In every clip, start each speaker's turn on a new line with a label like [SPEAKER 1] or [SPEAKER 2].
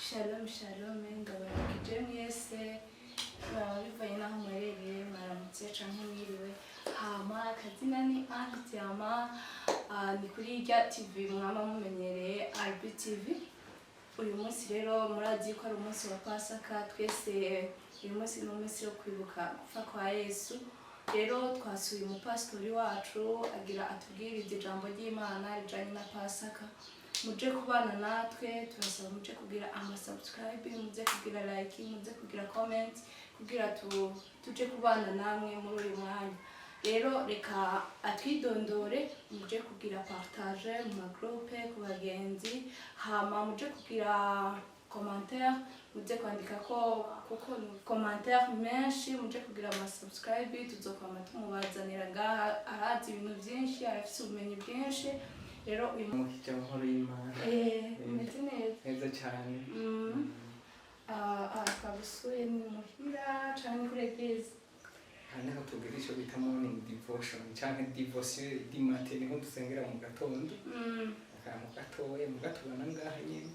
[SPEAKER 1] Shalom shalom ndabarakije mwese bivanye naho mwerereye mwaramutse canke mwiriwe hama akazina ni Antiama ni kuri rya TV mwama mumenyereye RABA TV. Uyu munsi rero murazi ko ari umunsi wa Pasaka, twese uyu munsi ni umunsi wo kwibuka gupfa kwa Yesu. Rero twasuye umupastori wacu agira atubwirize ijambo ry'Imana rijanye na Pasaka. Muje kubana natwe, turasaba muje kugira subscribe, muje kugira like, muje kugira comment kugira tuje kubana namwe muri uyu mwanya. Rero reka atwidondore, muje kugira partage mu groupe ku bagenzi, hama muje kugira commentaire, muje kwandika ko kuko commentaire menshi, muje kugira subscribe, tuzokwama tumubazanira ngaha arazi ibintu byinshi, arafite ubumenyi bwinshi. Rero uyu
[SPEAKER 2] mukijya nkuru y'Imana
[SPEAKER 1] umeze neza
[SPEAKER 2] cyane.
[SPEAKER 1] Twabusuye ni muhira canke kuri eglise,
[SPEAKER 2] hano tugira icyo bita morning devotion canke devotion di matin, niho dusengera mu gatondo akantu gatoya mu gatubana ngaha nyine.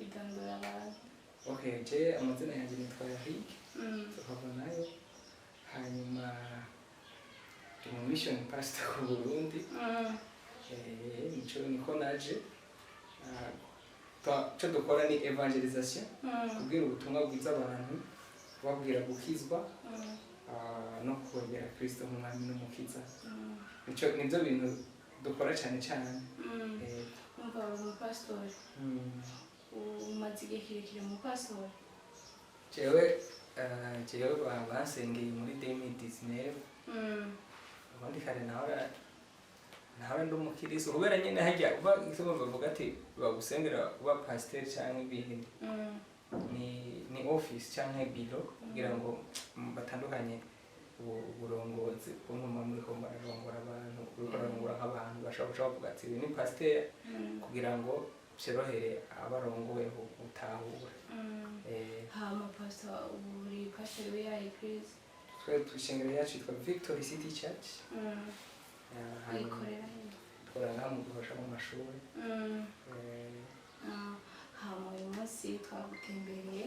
[SPEAKER 1] idandura abantu.
[SPEAKER 2] Okay, je amazina yanjye nitwa Yaho, tukabonayo hanyuma mu mission pastor ku Burundi. Nico niko naje cyo dukora ni evangelisation, kubwira ubutumwa bwiza abantu, babwira gukizwa no kubwira Kristo nk'umwami n'umukiza. Nibyo bintu dukora cyane cyane.
[SPEAKER 1] Umva umupastori umaze igihe kirekire mu pastori?
[SPEAKER 2] Jewe basengeye muri 2019 abandi kare nawe ndi umukiristo kubera nyine hajya uba isomo bavuga ati bagusengera uba pasteur cyangwa ibindi ni office cyangwa biro kugira ngo batandukanye uburongozi bw'umuma muri ko bararongora abantu bararongora abantu bashobora kuvuga ati ni pasteur kugira ngo cyorohere abarongowe utahura.
[SPEAKER 1] Hama pastor uri pastor we ya eglise?
[SPEAKER 2] Twe tushengero yacu yitwa Victory City Church. Twarana mu gufasha mu mashuri.
[SPEAKER 1] Hama uyu munsi twagutembereye,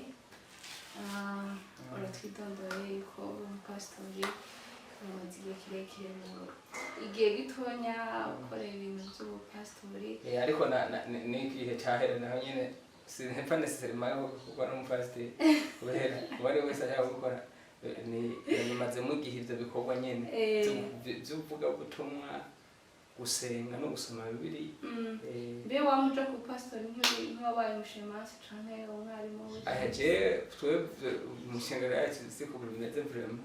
[SPEAKER 1] uratwidondoreye ko umupastori umaze igihe kirekire igihe gitonya ukora ibintu by'ubupastori.
[SPEAKER 2] Ariko n'igihe cyahera naho nyine sinepfa necessairement kuba n'umupastori kubera bari wese ajya gukora nimaze mu gihe ibyo bikorwa nyine by'uvuga butumwa, gusenga no gusoma Bibiliya.
[SPEAKER 1] Mbe wamuja ku pastor nk'abaye umushemasi canke umwarimu we?
[SPEAKER 2] Aje twebwe umushengero yacu siko bimeze vraiment.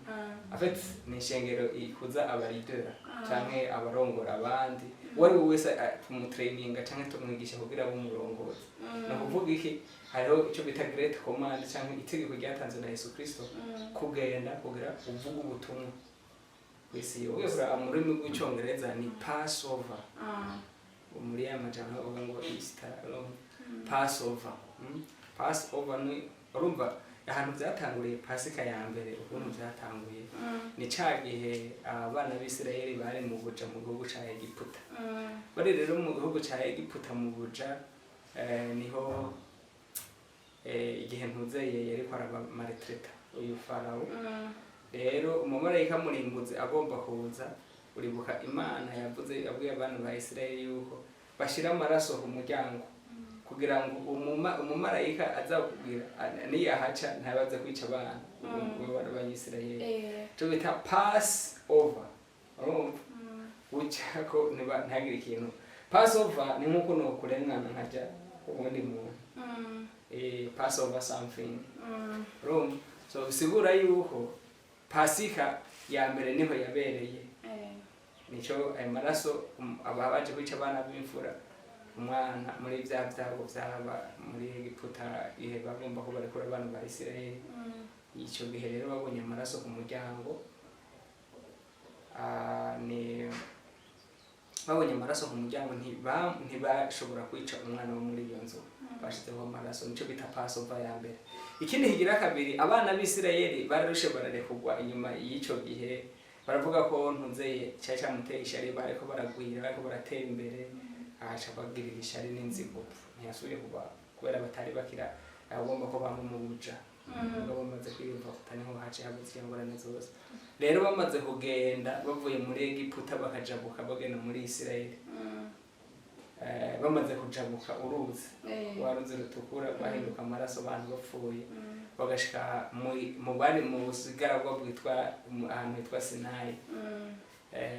[SPEAKER 2] En fait ni shengero ikuza aba leader canke abarongora abandi, wari wese mu training canke tumwigisha kugira abo murongozi. No kuvuga iki hariho icyo bita great command canke itegeko ryatanzwe na Yesu Kristo kugenda kugira uvuga ubutumwa. Wese yobura mu rurimi rw'icyongereza ni Passover. Muri ya majambo bavuga ngo Easter, Passover. Passover ni urumva ahantu byatanguriye Pasika ya mbere, ukuntu byatanguye ni cagihe abana b'Isirayeli bari mu buja mu gihugu ca Egiputa. Bari rero mu gihugu ca Egiputa mu buja niho igihe ntuzeye yari kwaraba maltraita uyu Farao. Rero umumarayika murimbuzi agomba kuza, uribuka Imana yavuze abwiye abantu ba Isirayeli yuko bashira amaraso ku muryango kugira ngo umumarayika azakubwira niyahaca ntabaze kwica abana ba Isirayeli. Cyo bita Passover. Ucyako ntagire ikintu. Passover ni nkuko no kurengana nkaja ubundi muntu. Passover something. So bisigura yuko Pasika ya mbere niho yabereye. Nico ayo maraso ababaje kwica abana b'imfura umwana muri byabo byaba muri Egiputa ihe bagomba ko barekura abantu ba Isirayeli. Icyo gihe rero babonye amaraso ku muryango, ni babonye amaraso ku muryango ntibashobora kwica umwana wo muri iyo nzu, bashizeho amaraso. Nico bita Passover ya mbere. Ikindi higira kabiri, abana b'Isirayeli bararushe bararekugwa inyuma y'icyo gihe, baravuga ko ntuzeye cyaca muteye ishari, bariko baragwira bariko baratera imbere, aca bagirira ishari n'inzigo ntiyasubiye kuba kubera batari bakira agomba ko bamwe mu buja ngo bamaze kwiyumva kutaniho haje habutse ingorane zose rero bamaze kugenda bavuye muri Egiputa bakajabuka bagenda muri Isirayeli bamaze kujabuka uruzi waruzi rutukura bahinduka amaraso abantu bapfuye bagashika mu bari mu busigaragwa bwitwa ahantu hitwa Sinayi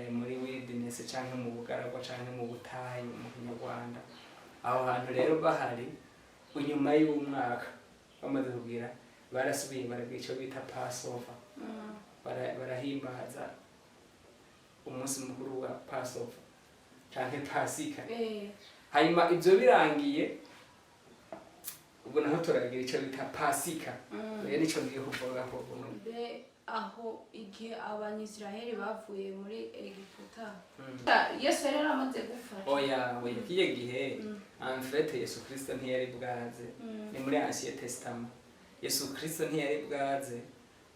[SPEAKER 2] muri wilderness canke mu bugaragwa canke mu butayu mu Kinyarwanda aho hantu rero bahari unyuma y'umwaka bamaze kugira barasubiye baragira ico bita Passover barahimbaza umunsi mukuru wa Passover canke Pasika hanyuma ivyo birangiye ubwo naho turagira ico bita Pasika rero nico ngiye kuvuga ko
[SPEAKER 1] aho igihe abanyisiraheli bavuye muri Egiputa Yesu yari amaze gufata
[SPEAKER 2] oya kiye gihe en fait Yesu Kristo ntiyari bwaze ni muri Ancien Testament Yesu Kristo ntiyari bwaze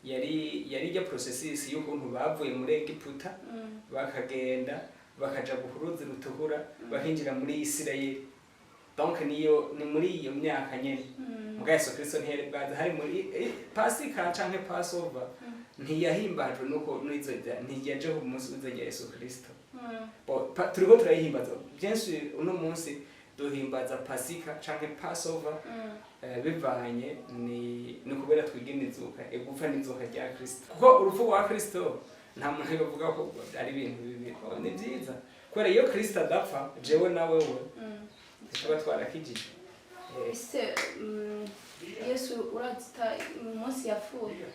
[SPEAKER 2] yari ya processus y'ukuntu bavuye muri Egiputa bakagenda bakaja bukuruzi rutukura bahinjira muri Isirayeli donc ni muri iyo myaka nyene muga Yesu Kristo ntiyari bwaze hari muri Pasika canke Passover ntiyahimbajwe nuko nizo ntiyaje ku munsi w'izenya Yesu Kristo turiko turayihimbaza bien sûr uno munsi duhimbaza Pasika canke Passover bivanye ni kubera twiginizuka egupfa nizuka rya Kristo kuko urupfu rwa Kristo nta muntu yovuga ko ari ibintu bibi ni byiza kubera iyo Kristo adapfa jewe na wewe tuba twarakijije
[SPEAKER 1] ese Yesu urazita umunsi yapfuye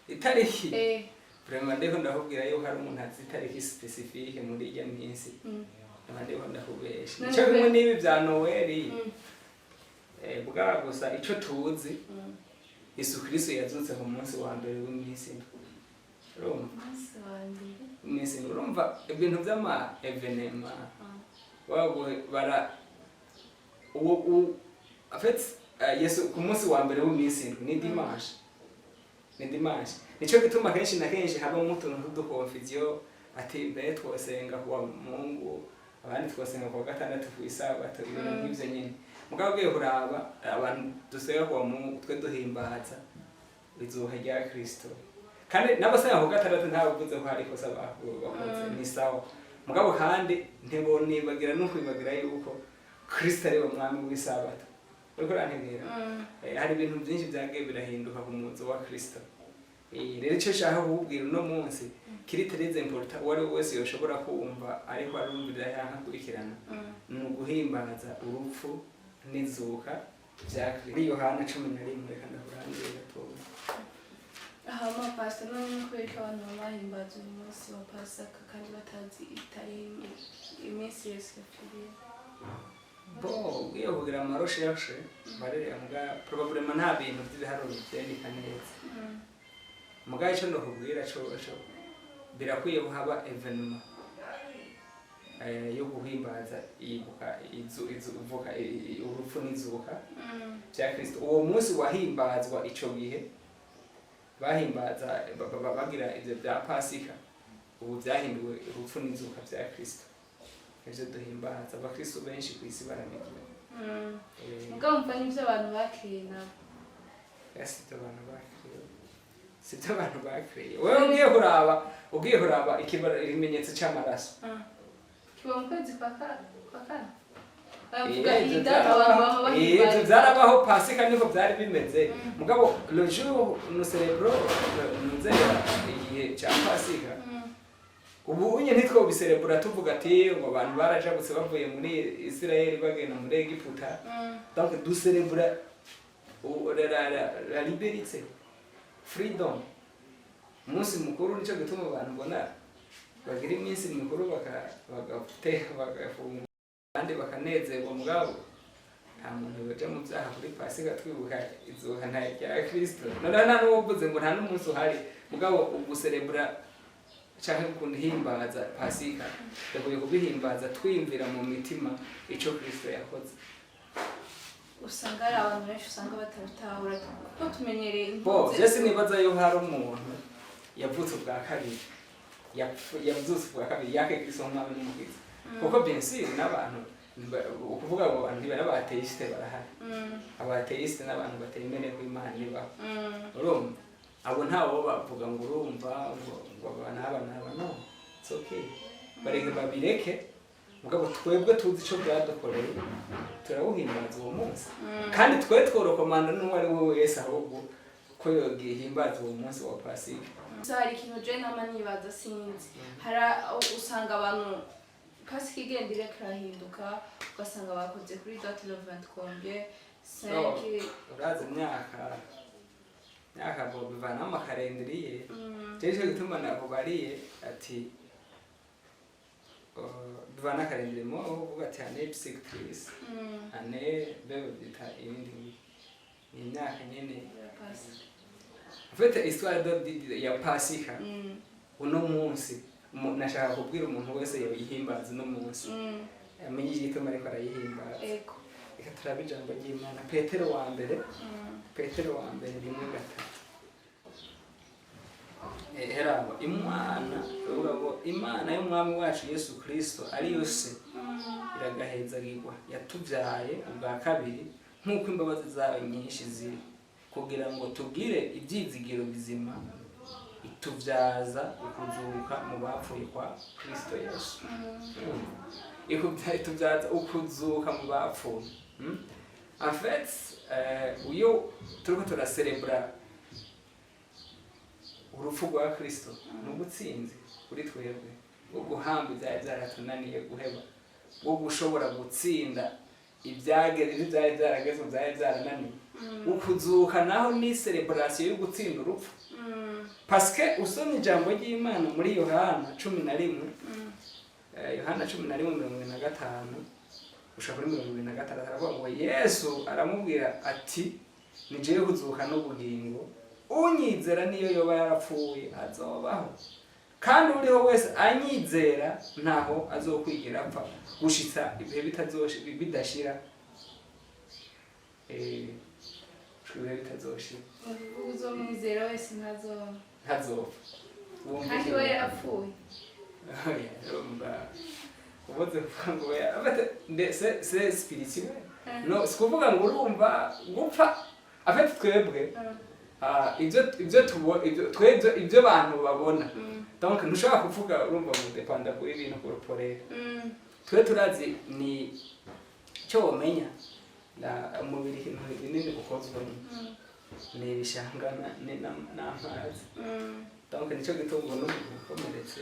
[SPEAKER 2] itariki vraiment ndiko ndakubwira yo hari umuntu azi itariki specifique muri iyo minsi ndiko ndakubesha nico bimwe nibi bya Noel bwa gusa ico tuzi Yesu Kristo yazutse mu munsi wa mbere w'iminsi urumva ibintu by'ama evenema wabo bara afet Yesu ku munsi wa mbere w'iminsi ni dimanche nico gituma kenshi na kenshi haba utuntu tudukonfizio ati mbe twosenga kwa Mungu abandi twosenga kwa gatandatu ku isabato ibintu nk'ivyo nyene mugabo giye kuraba abantu dusenga kwa Mungu twe duhimbaza izuha rya Kristo kandi nabasenga kwa gatandatu ntabuvuze ko hari kosa bakoze ni sawa mugabo kandi ntibonibagira no kwibagira yuko Kristo ari umwami w'isabato uriko rantegera hari ibintu byinshi byagiye birahinduka ku munsi wa Kristo rero cyo shaho kubwira no munsi kiri très important wari wese yoshobora kumva ariko arumvira yanka kurikirana no guhimbaza urupfu n'izuka bya Kristo Yohana 11 kandi aburangira toba
[SPEAKER 1] aha pastor none kwereka abantu bahimbaza umunsi wa Pasaka kandi batazi iminsi Yesu yapfiriye
[SPEAKER 2] iyo kugira amaroshe yashe barere mbwa probablement nta bintu by'ibiharuro byendika neza muga ico no kubwira cyo birakwiye kuhaba evenement yo guhimbaza ibuka izuvuka urupfu n'izuka bya Kristo uwo munsi wahimbazwa ico gihe bahimbaza bagira ivyo bya Pasika ubu byahinduwe urupfu n'izuka bya Kristo ivyo duhimbaza abakristo benshi ku isi baramenye
[SPEAKER 1] mugabo mva n'ivyo abantu bakirina
[SPEAKER 2] sito abantu bakiriye wewe ugiye kuraba ikibara ibimenyetso cy'amaraso
[SPEAKER 1] kiba mu kwezi kwa kana
[SPEAKER 2] byarabaho Pasika niko byari bimeze mugabo le jour nous célébrons igihe cya Pasika ubu unye ntitwo biserebura tuvuga ati ngo abantu barajabutse bavuye muri Isirayeli bagenda muri Egiputa donc du célébrer la liberté freedom umunsi mukuru nico gituma abantu bona bagira iminsi mikuru bagafunga kandi bakanezerwa mugabo nta muntu baje mu byaha kuri Pasika twibuka izuha nta rya Kristo none n'ubuvuze ngo nta n'umunsi uhari mugabo uguserebura cyangwa kunhimbaza Pasika yagoye kubihimbaza twimvira mu mitima ico Kristo yakoze
[SPEAKER 1] usanga ari abantu benshi usanga batabitahura kuko tumenyereye
[SPEAKER 2] impunzi Jesse nibaza yo hari umuntu yavutse bwa kabiri yavutse bwa kabiri yake Kristo umwami n'umukiza kuko bien sûr n'abantu ukuvuga ngo abantu ntibari abateiste barahari abateiste n'abantu batemereye ko Imana ibaho urumva abo ntawo bavuga ngo urumva ngo abana no it's okay bareke babireke mugabo twebwe tuzi ico byadukoreye turawuhimbaza uwo munsi kandi twe tworokomanda n'uwo ari we wese ahubwo ko yogihimbaza uwo munsi wa Pasika.
[SPEAKER 1] Hari ikintu je nama nibaza sinzi usanga abantu Pasika igenda irahinduka ugasanga bakoze kuri date le 23 5
[SPEAKER 2] uraza myaka bo bivana amakalendriye cyo gituma nakubariye ati bivana kalendriye mo uvuga ati ane psychiatrist ane bebe bita ibindi imyaka nyene ya Pasika. En fait histoire ya Pasika uno munsi nashaka kubwira umuntu wese yihimbaza no munsi amenye igituma ariko arayihimbaza. Ego reka turabe ijambo ry'Imana Petero wa mbere rimwe gatatu. Herabo Imana y'umwami wacu Yesu Kristo ari yose iragahezagirwa yatubyaye ubwa kabiri nk'uko imbabazi zawe nyinshi ziri kugira ngo tugire ibyizigiro bizima itubyaza ukuzuka mu bapfuye kwa Kristo Yesu. Itubyaza ukuzuka mu bapfuye. En fait uyo turiko turacelebra urupfu rwa Kristo n'ubutsinzi kuri twebwe bwo guhamba ibyaha byaratunaniye guheba bwo gushobora gutsinda ibyari byarageze byari byarananiye ukuzuka naho ni celebration yo gutsinda urupfu parce que usomye ijambo ry'Imana muri Yohana 11 Yohana 11:25 ushaka kuri 26 aravuga ngo Yesu aramubwira ati ni jewe kuzuka n'ubugingo unyizera niyo yoba yarapfuye azobaho kandi uriho wese anyizera ntaho azokwigira apfa gushitsa ibihe bidashira ibihe bitazoshira
[SPEAKER 1] uzomwizera wese
[SPEAKER 2] ntazopfa
[SPEAKER 1] kandi we yarapfuye
[SPEAKER 2] ubuze kuvuga ngo c'est spirituel no sikuvuga ngo urumva gupfa afite twebwe ibyo bantu babona donc ntushobora kuvuga urumva ngo dependa kuri ibintu corporel twe turazi ni cyo womenya umubiri ikintu binini ukozwe ni ibishangana n'amazi donc nicyo gituma n'ukomeretse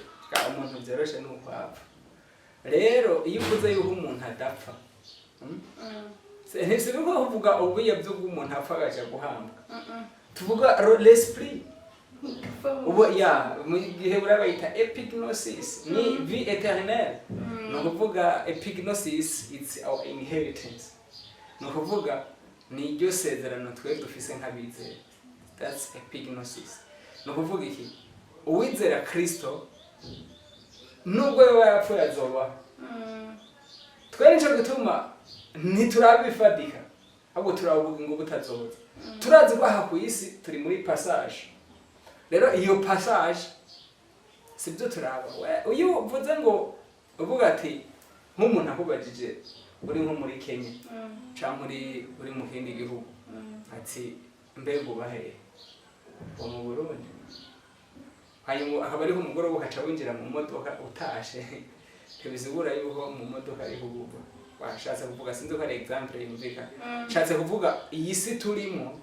[SPEAKER 2] umuntu byoroshe n'ukwapfa rero iyo uvuze yuko umuntu adapfa si biko kuvuga ubuye byo bw'umuntu apfa agaja guhambwa tuvuga l'esprit ubu mu gihe burabayita epignosis ni vie éternelle no kuvuga epignosis it's our inheritance no kuvuga ni iryo sezerano twe dufise nk'abizera that's epignosis no kuvuga iki uwizera Kristo nubwo yarapfuye azoba twe nico gituma ntiturabifadika ahubwo turavuga ngo butazoza turazi ko aha ku isi turi muri passage rero iyo passage sibyo turaba uyu uvuze ngo uvuga ati nk'umuntu akubajije uri nko muri Kenya cyangwa uri mu kindi gihugu ati mbega ubahe mu Burundi hanyuma akaba ariho umugoroba ukaca winjira mu modoka utashe ntibizibura yuko mu modoka ariho uba washatse kuvuga sinzi ko ari example yumvika shatse kuvuga iyi si turimo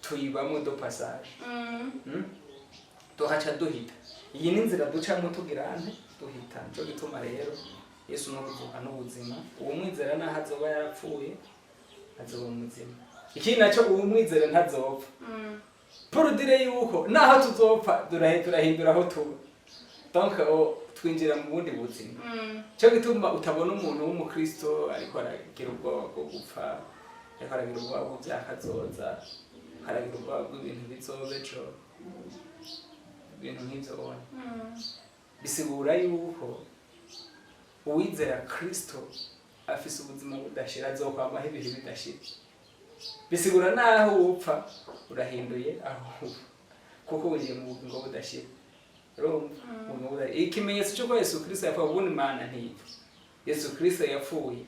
[SPEAKER 2] tuyibamo do passage tuhaca duhita iyi ni inzira ducamo tugirane duhita cyo gituma rero Yesu no kuvuka n'ubuzima uwo mwizera naho azoba yarapfuye azoba muzima iki nacyo uwo mwizera ntazopfa porudire yuko naho tuzopfa turahindura aho tuba donc twinjira mu bundi buzima cyo gituma utabona umuntu w'umukristo ariko aragira ubwoba bwo gupfa ariko aragira ubwoba bwo byakazoza aragira ubwoba bw'ibintu bizobejo ibintu nk'ibyo ubona bisigura yuko uwizera Kristo afise ubuzima budashira azokwamaho ibihe bidashira bisigura naho upfa urahinduye aho kuko winjiye mu bugingo budashira ikimenyetso cy'uko Yesu Kristo yapfuye ubundi Imana ntipfa Yesu Kristo yapfuye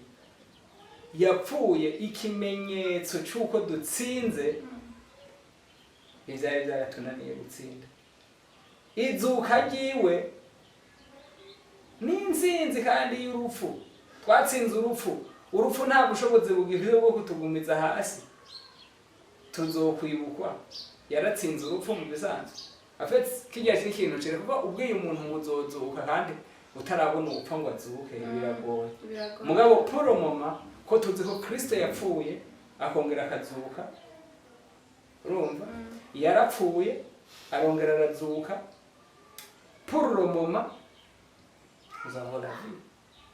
[SPEAKER 2] yapfuye ikimenyetso cy'uko dutsinze ibyari byaratunaniye gutsinda. Izuka ryiwe n'insinzi kandi y'urupfu. Twatsinze urupfu nta bushobozi bugihije bwo kutugumiza hasi. Tuzokwibukwa yaratsinze urupfu mu bisanzwe. Afite kijya kintu cyo kuba ubwiye umuntu muzozuka kandi utarabona upfa ngo azuke biragoye. Mugabo poro mama ko tuzi ko Kristo yapfuye akongera akazuka. Urumva? Yarapfuye arongera arazuka. Poro mama uzahora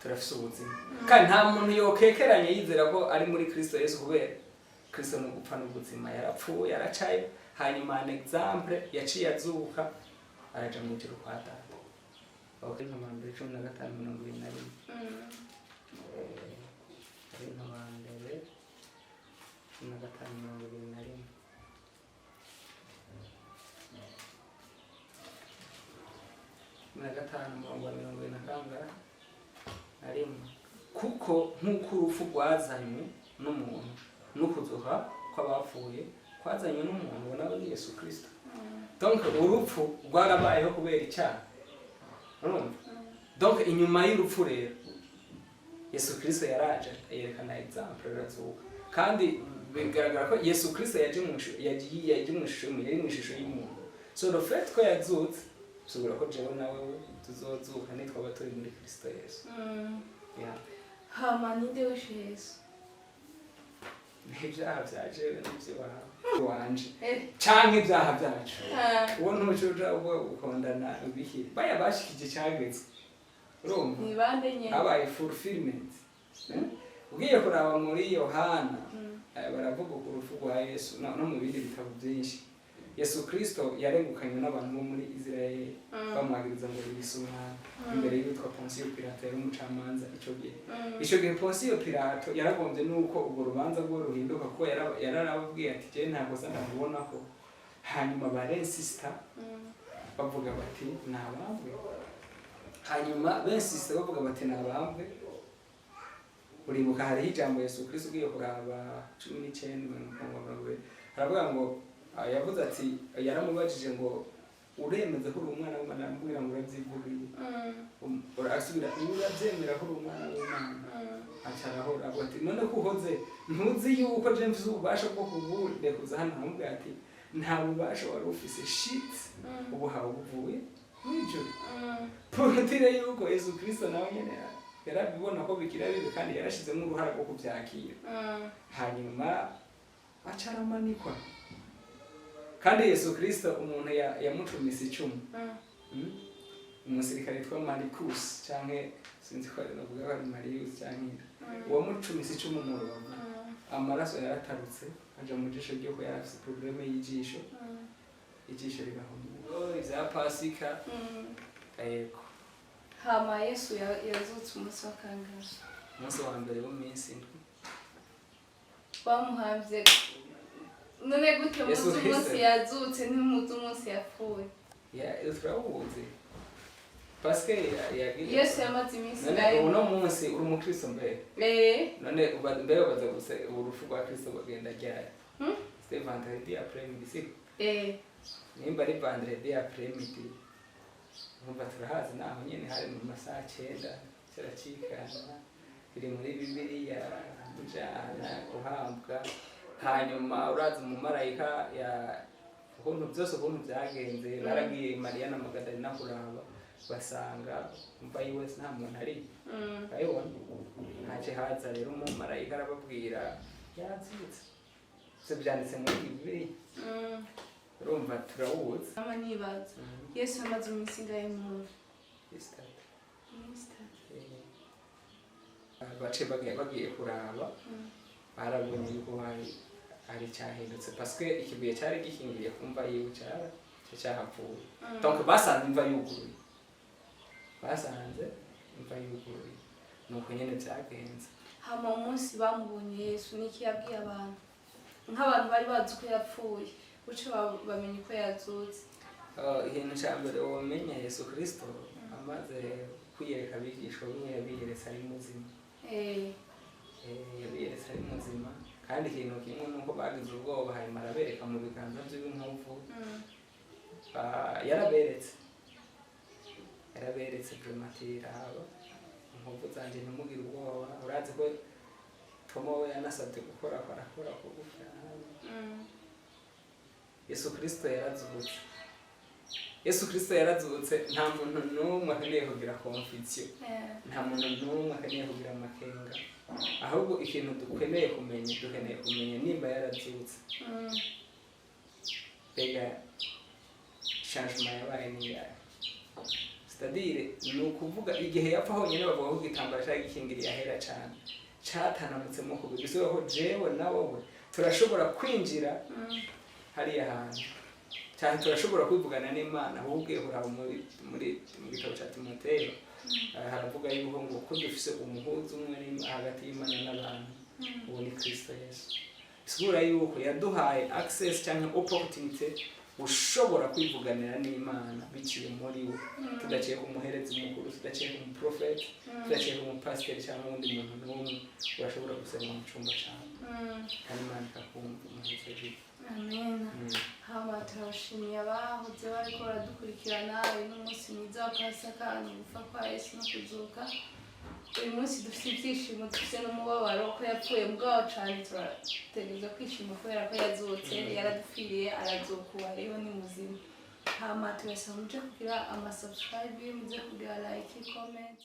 [SPEAKER 2] turafise ubuzima. Kandi nta muntu yokekeranye yizera ko ari muri Kristo Yesu kubera Kristo no gupfa n'ubuzima yarapfuye yaracaye hanyuma an example yaciye azuka araja mu ijuru kwa Data. Okay, no man 15:21. Ari no man 15:21. Kuko nk'uko urupfu rwazanywe n'umuntu n'ukuzuka kw'abapfuye kwazanywe n'umuntu nawe ni Yesu Kristo. Donc urupfu rwarabayeho kubera icyaha. Donc inyuma y'urupfu rero Yesu Kristo yaraje yerekana example razuka. Kandi bigaragara ko Yesu Kristo yaje mu ishusho y'umuntu. So the fact ko yazutse subira ko jewe nawe tuzozuka nitwa baturi muri Kristo Yesu. Yeah.
[SPEAKER 1] Hama ninde wishe Yesu?
[SPEAKER 2] Ibyaha byaje n'ibyo wanje. Canke ibyaha byacu. Uwo ntucuja ubwo ukondana ubihire. Baya bashikije cyageze. Urumva?
[SPEAKER 1] Ni bande nye.
[SPEAKER 2] Abaye fulfillment. Ugiye kuraba muri Yohana baravuga ku rupfu rwa Yesu no mu bindi bitabo byinshi. Yesu Kristo yarengukanye n'abantu bo muri Israel bamwagiriza ngo yisumana imbere y'utwa Ponsiyo Pilato yari umucamanza ico gihe Ponsiyo Pilato yaragombye nuko ubwo rubanza rwo ruhinduka ko yararababwiye ati je ntabwo ndabona ko hanyuma barensista bavuga bati nabambwe hanyuma bensista bavuga bati nabambwe uribuka hari ijambo Yesu Kristo ugiye kuraba 19 haravuga ngo yavuze ati yaramubajije ngo uremeze ko uri umwana w'Imana ambwira ngo urabyivugiriye urasubira urabyemera ko uri umwana w'Imana acaraho ati none ko uhoze ntuzi yuko je mfise ububasha bwo kugukuza hano ambwira ati nta bubasha wari ufise shit ubu hawo buvuye n'ijuru porotire yuko Yesu Kristo nawe nyene yarabibona ko bikira bibi kandi yarashizemo uruhara rwo kubyakira hanyuma acaramanikwa. Kandi Yesu Kristo umuntu yamucumise icumu. Umusirikare yitwa Marcus canke sinzi ko ari navuga ko ari Marius canke uwo mucumise icumu mu rubavu. Amaraso yaratarutse aja mu jisho ryo ko yarafise probleme y'ijisho. Ijisho rigahomba. Iza Pasika. Ayeko.
[SPEAKER 1] Hama Yesu yazutse umunsi wa kangahe?
[SPEAKER 2] Umunsi wa mbere w'iminsi indwi.
[SPEAKER 1] Bamuhamvye none gute umunsi yazutse n'umutu umunsi yapfuye?
[SPEAKER 2] Turabuze. Parce que
[SPEAKER 1] Yesu yamaze iminsi
[SPEAKER 2] nayo. Uno munsi uri mu Kristo mbere. None mbere baza guse urufu rwa Kristo bagenda ryari? C'est vendredi après-midi. Nimba ari vendredi après-midi. Numva turahazi naho nyene hari mu masaha 9 cyaracikana. Biri muri Bibiliya kujana guhambwa. Hanyuma uraza mu marayika ya ukuntu byose ukuntu byagenze baragiye Mariya na Magdalena kuraba basanga umva Yiwe nta muntu ari ayibona haje haza rero mu marayika arababwira yazutse se byanditse muri Bibiliya urumva turawuzi
[SPEAKER 1] amanibaza Yesu amaze iminsi ngahe mu
[SPEAKER 2] bace bagiye kuraba barabonye yuko hari cyahindutse parce que ikibuye cyari gikingiye kumva Yiwe cyahapfuye. Donc basanze imva yuguruye. Nuko nyene byagenze.
[SPEAKER 1] Hama umunsi bamubonye Yesu niki yabwiye abantu? Nk'abantu bari bazi ko yapfuye, uce bamenye ko yazutse.
[SPEAKER 2] Ikintu cyambere wamenye Yesu Kristo amaze kwiyereka abigishwa bimwe yabiyeretse ari muzima. yabiyeretse ari muzima kandi ikintu kimwe nuko bagize ubwoba hanyuma arabereka mu biganza by'inkovu yaraberetse primatira haba inkovu zanje ntimugire ubwoba urazi ko Tomo we yanasabye gukora kugufi Yesu Kristo yarazutse nta muntu n'umwe akeneye kugira confusion nta muntu n'umwe akeneye kugira amakenga ahubwo ikintu dukeneye kumenya nimba yarazutse bega changement yabaye niyaye c'est-à-dire ni ukuvuga igihe yapfa honyine bavuga ko igitambara cyari gikingiriye ahera cyane cyatanamutsemo ku bisobe ko jewe nawe turashobora kwinjira hariya hantu cyane turashobora kwivugana n'Imana ahubwo uraba muri mu gitabo cya Timoteyo haravuga yuko ngo ko dufise umuhuza umwe hagati y'Imana n'abantu uwo ni Kristo Yesu isura yuko yaduhaye access cyangwa opportunity ushobora kwivuganira n'Imana biciye muri we tudaciye ku muherezi mukuru tudaciye ku prophet tudaciye ku pastor cyangwa undi muntu n'umwe urashobora gusenga mu cyumba cyawe kandi Imana ikakumva umuherezi.
[SPEAKER 1] Amen. Hama turashimiye abahoze bariko baradukurikirana uyu munsi mwiza wa Pasaka ni gupfa kwa Yesu no kuzuka. Uyu munsi dufite ibyishimo dufite n'umubabaro ko yapfuye mugabo cyane turategereza kwishima kubera ko yazutse yaradupfiriye arazuka ariho ni muzima. Hama turasaba muje kugira ama subscribe muze kugira like comment